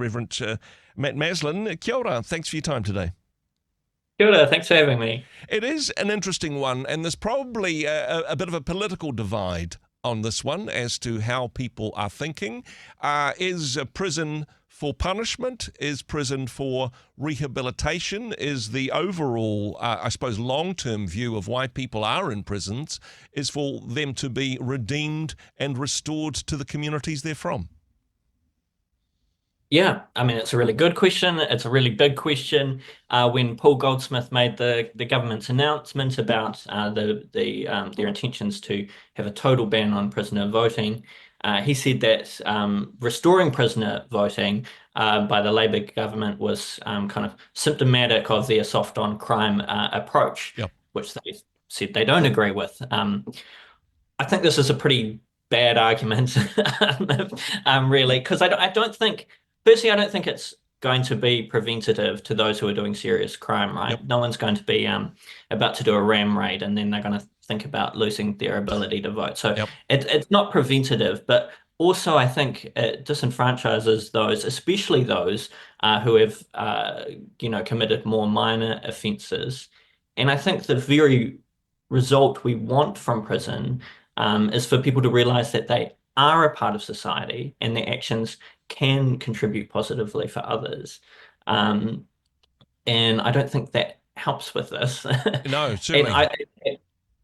Reverend Matt Maslin. Kia ora, thanks for your time today. Kia ora, thanks for having me. It is an interesting one, and there's probably a bit of a political divide on this one as to how people are thinking. Is prison for punishment? Is prison for rehabilitation? Is the overall, I suppose, long-term view of why people are in prisons is for them to be redeemed and restored to the communities they're from? Yeah, I mean, it's a really good question. It's a really big question. When Paul Goldsmith made the government's announcement about their intentions to have a total ban on prisoner voting, he said that restoring prisoner voting by the Labour government was kind of symptomatic of their soft on crime approach, Yep. which they said they don't agree with. I think this is a pretty bad argument, really, because I don't think, firstly, I don't think it's going to be preventative to those who are doing serious crime, Yep. right? No one's going to be about to do a ram raid and then they're going to think about losing their ability to vote. So Yep. it's not preventative, but also I think it disenfranchises those, especially those who have, committed more minor offences. And I think the very result we want from prison is for people to realize that they are a part of society and their actions can contribute positively for others. Um, and I don't think that helps with this. No, And certainly.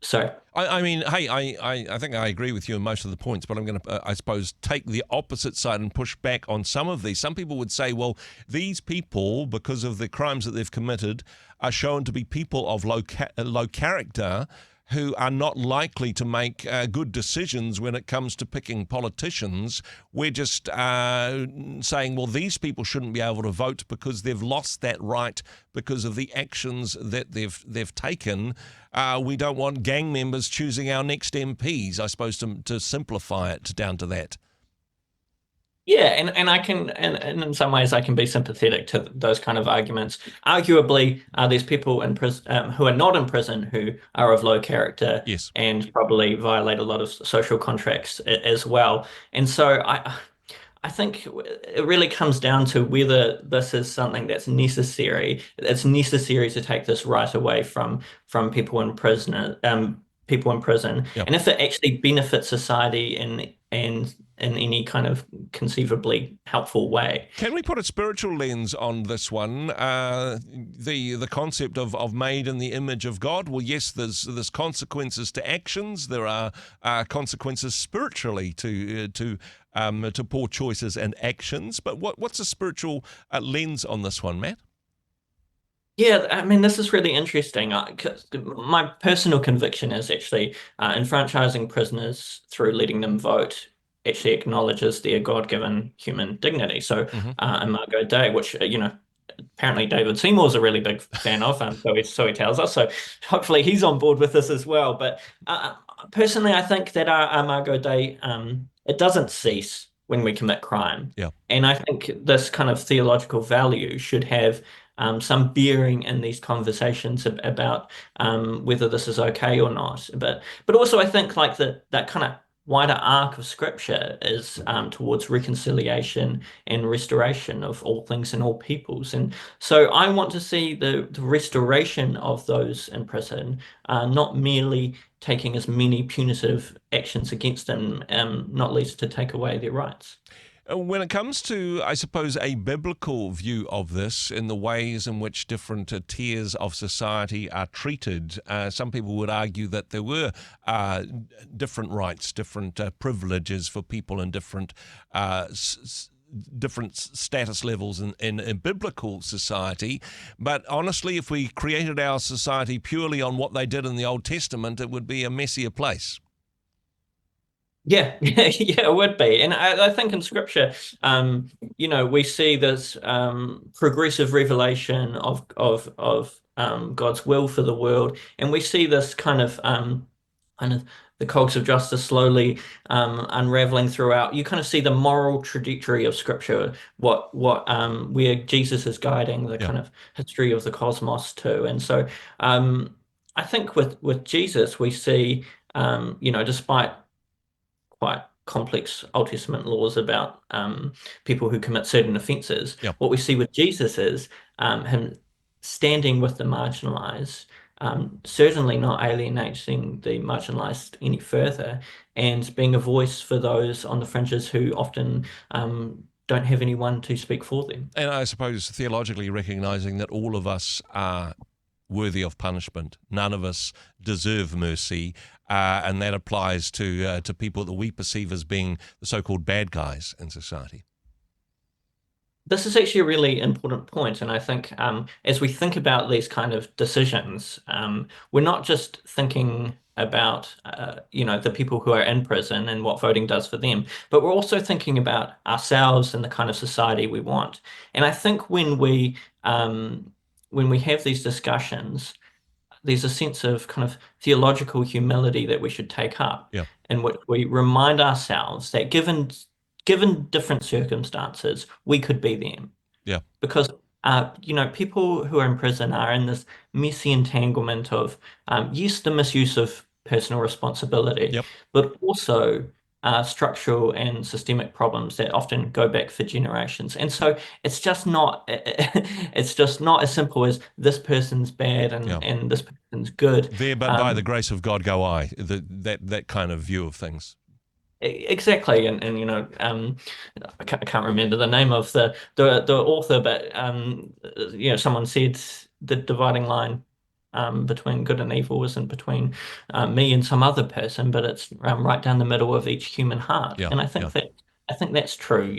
sorry. I mean, hey, I think I agree with you on most of the points, but I'm going to, I suppose, take the opposite side and push back on some of these. Some people would say, well, these people, because of the crimes that they've committed, are shown to be people of low character who are not likely to make good decisions when it comes to picking politicians. We're just saying, well, these people shouldn't be able to vote because they've lost that right because of the actions that they've taken. We don't want gang members choosing our next MPs, I suppose, to simplify it down to that. Yeah, and I can, and in some ways I can be sympathetic to those kind of arguments. Arguably, there's people in prison who are not in prison who are of low character Yes. and probably violate a lot of social contracts as well. And so I think it really comes down to whether this is something that's necessary. It's necessary to take this right away from people in prison, Yep. and if it actually benefits society in any kind of conceivably helpful way. Can we put a spiritual lens on this one? The concept of made in the image of God. Well, yes, there's consequences to actions. There are consequences spiritually to poor choices and actions. But what's a spiritual lens on this one, Matt? Yeah, I mean, this is really interesting. 'Cause my personal conviction is actually enfranchising prisoners through letting them vote actually acknowledges their God-given human dignity. So, Hmm. Imago Dei, which apparently David Seymour's a really big fan of, so he tells us. So, hopefully, he's on board with this as well. But personally, I think that our Imago Dei it doesn't cease when we commit crime, Yeah. and I think this kind of theological value should have some bearing in these conversations about whether this is okay or not. But also I think like that kind of wider arc of scripture is towards reconciliation and restoration of all things and all peoples. And so I want to see the restoration of those in prison, not merely taking as many punitive actions against them, not least to take away their rights. When it comes to, I suppose, a biblical view of this in the ways in which different tiers of society are treated, some people would argue that there were different rights, different privileges for people in different status levels in biblical society. But honestly, if we created our society purely on what they did in the Old Testament, it would be a messier place. Yeah, yeah, it would be. And I think in scripture, we see this progressive revelation of God's will for the world. And we see this kind of the cogs of justice slowly unraveling throughout. You kind of see the moral trajectory of scripture, where Jesus is guiding the Yeah. kind of history of the cosmos too. And so I think with Jesus we see despite quite complex Old Testament laws about people who commit certain offences. Yep. What we see with Jesus is him standing with the marginalised, certainly not alienating the marginalised any further, and being a voice for those on the fringes who often don't have anyone to speak for them. And I suppose theologically recognizing that all of us are worthy of punishment. None of us deserve mercy, and that applies to people that we perceive as being the so-called bad guys in society. This is actually a really important point, and I think as we think about these kind of decisions, we're not just thinking about the people who are in prison and what voting does for them, but we're also thinking about ourselves and the kind of society we want. And I think when we have these discussions, there's a sense of kind of theological humility that we should take up, Yeah. in which we remind ourselves that given different circumstances, we could be them. Yeah. Because people who are in prison are in this messy entanglement of yes, the misuse of personal responsibility, Yep. but also structural and systemic problems that often go back for generations. And so it's just not as simple as this person's bad and this person's good. There, but by the grace of God go I. That kind of view of things. Exactly, and I can't remember the name of the author, but someone said the dividing line between good and evil isn't between me and some other person, but it's right down the middle of each human heart. Yeah, And I think that's true.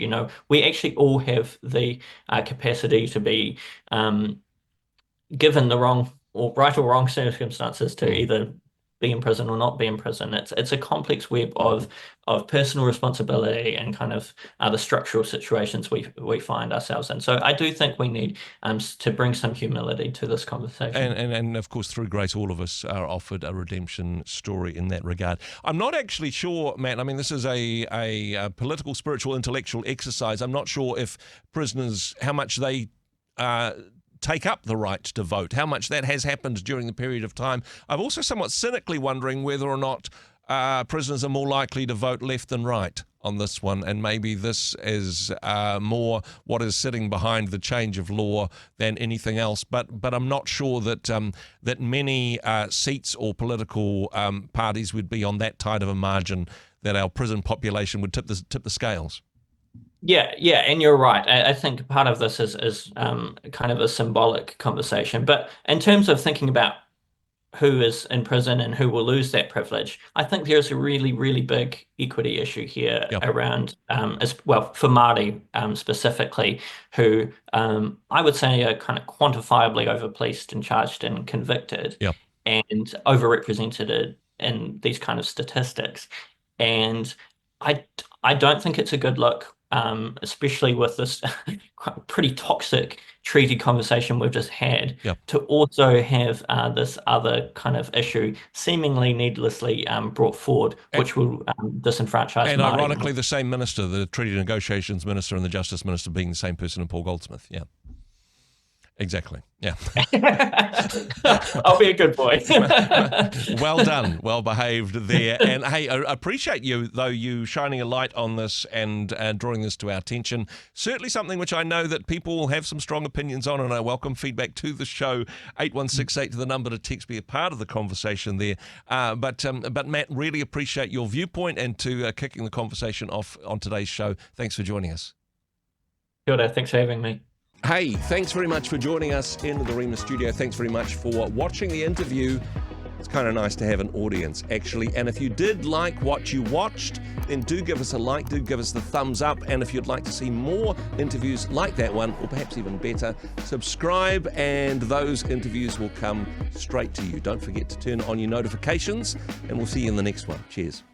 We actually all have the capacity to be given the wrong or right or wrong circumstances to either be in prison or not be in prison. It's a complex web of personal responsibility and kind of the structural situations we find ourselves in. So I do think we need to bring some humility to this conversation. And of course, through grace, all of us are offered a redemption story in that regard. I'm not actually sure, Matt. I mean, this is a political, spiritual, intellectual exercise. I'm not sure if prisoners, how much they take up the right to vote, how much that has happened during the period of time. I'm also somewhat cynically wondering whether or not prisoners are more likely to vote left than right on this one, and maybe this is more what is sitting behind the change of law than anything else. But I'm not sure that that many seats or political parties would be on that tight of a margin that our prison population would tip the scales. Yeah, and you're right. I think part of this is kind of a symbolic conversation. But in terms of thinking about who is in prison and who will lose that privilege, I think there's a really, really big equity issue here around, as well, for Māori specifically, who I would say are kind of quantifiably overpoliced and charged and convicted and overrepresented in these kind of statistics. And I don't think it's a good look, especially with this pretty toxic treaty conversation we've just had, to also have this other kind of issue seemingly needlessly brought forward, which will disenfranchise and Māori. ironically, the same minister, the treaty negotiations minister and the justice minister, being the same person in Paul Goldsmith. Yeah. Exactly. Yeah. I'll be a good boy. Well done. Well behaved there. And hey, I appreciate you shining a light on this and drawing this to our attention. Certainly something which I know that people will have some strong opinions on, and I welcome feedback to the show. 8168 to the number to text, be a part of the conversation there. But Matt, really appreciate your viewpoint and to kicking the conversation off on today's show. Thanks for joining us. Kia ora, thanks for having me. Hey, thanks very much for joining us in the Rhema studio. Thanks very much for watching the interview. It's kind of nice to have an audience, actually. And if you did like what you watched, then do give us a like, do give us the thumbs up. And if you'd like to see more interviews like that one, or perhaps even better, subscribe and those interviews will come straight to you. Don't forget to turn on your notifications, and we'll see you in the next one. Cheers.